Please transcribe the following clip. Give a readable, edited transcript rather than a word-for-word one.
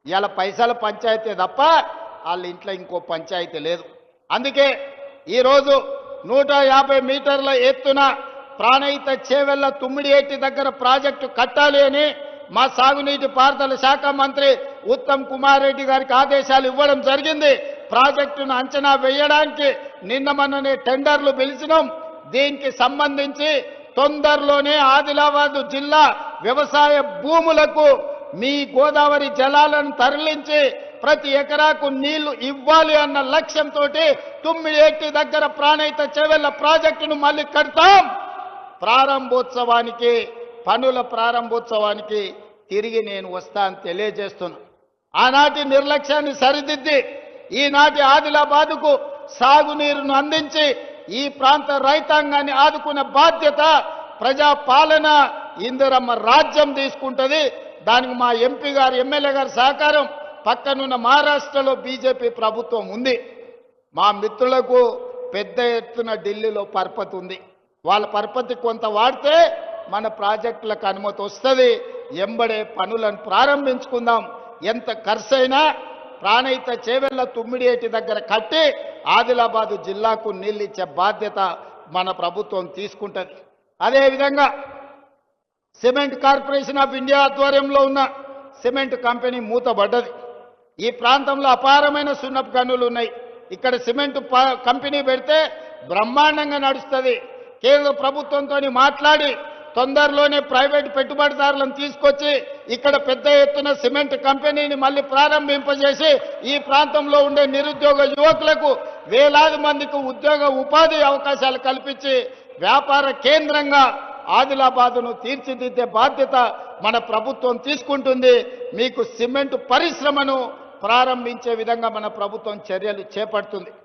ఇవాళ పైసల పంచాయతీ తప్ప వాళ్ళ ఇంట్లో ఇంకో పంచాయతీ లేదు. అందుకే ఈరోజు 150 మీటర్ల ఎత్తున ప్రాణహిత చేవెళ్ల తుమ్మిడియేటి దగ్గర ప్రాజెక్టు కట్టాలి అని మా సాగునీటి పారుదల శాఖ మంత్రి ఉత్తమ్ కుమార్ రెడ్డి గారికి ఆదేశాలు ఇవ్వడం జరిగింది. ప్రాజెక్టును అంచనా వేయడానికి నిన్న మొన్ననే టెండర్లు పిలిచినాం. దీనికి సంబంధించి తొందరలోనే ఆదిలాబాద్ జిల్లా వ్యవసాయ భూములకు మీ గోదావరి జలాలను తరలించి ప్రతి ఎకరాకు నీళ్లు ఇవ్వాలి అన్న లక్ష్యంతో తుమ్మిడియేటి దగ్గర ప్రాణహిత చేవెళ్ల ప్రాజెక్టును మళ్ళీ కడతాం. ప్రారంభోత్సవానికి పనుల ప్రారంభోత్సవానికి తిరిగి నేను వస్తా అని తెలియజేస్తున్నా. ఆనాటి నిర్లక్ష్యాన్ని సరిదిద్ది ఈనాటి ఆదిలాబాదుకు సాగునీరును అందించి ఈ ప్రాంత రైతాంగాన్ని ఆదుకునే బాధ్యత ప్రజాపాలన ఇందిరమ్మ రాజ్యం తీసుకుంటది. దానికి మా ఎంపీ గారు ఎమ్మెల్యే గారి సహకారం, పక్కనున్న మహారాష్ట్రలో బీజేపీ ప్రభుత్వం ఉంది. మా మిత్రులకు పెద్ద ఎత్తున ఢిల్లీలో పరపతి ఉంది. వాళ్ళ పరపతి కొంత వాడితే మన ప్రాజెక్టులకు అనుమతి వస్తుంది. ఎంబడే పనులను ప్రారంభించుకుందాం. ఎంత ఖర్చైనా ప్రాణహిత చేవెళ్ల తుమ్మిడియేటి దగ్గర కట్టి ఆదిలాబాదు జిల్లాకు నీళ్ళు ఇచ్చే బాధ్యత మన ప్రభుత్వం తీసుకుంటుంది. అదేవిధంగా సిమెంట్ కార్పొరేషన్ ఆఫ్ ఇండియా ఆధ్వర్యంలో ఉన్న సిమెంట్ కంపెనీ మూతబడ్డది. ఈ ప్రాంతంలో అపారమైన సున్నపు గనులు ఉన్నాయి. ఇక్కడ సిమెంట్ కంపెనీ పెడితే బ్రహ్మాండంగా నడుస్తుంది. కేంద్ర ప్రభుత్వంతో మాట్లాడి తొందరలోనే ప్రైవేట్ పెట్టుబడిదారులను తీసుకొచ్చి ఇక్కడ పెద్ద ఎత్తున సిమెంట్ కంపెనీని మళ్ళీ ప్రారంభింపజేసి ఈ ప్రాంతంలో ఉండే నిరుద్యోగ యువకులకు వేలాది మందికి ఉద్యోగ ఉపాధి అవకాశాలు కల్పించి వ్యాపార కేంద్రంగా ఆదిలాబాదును తీర్చిదిద్దే బాధ్యత మన ప్రభుత్వం తీసుకుంటుంది. మీకు సిమెంట్ పరిశ్రమను ప్రారంభించే విధంగా మన ప్రభుత్వం చర్యలు చేపడుతుంది.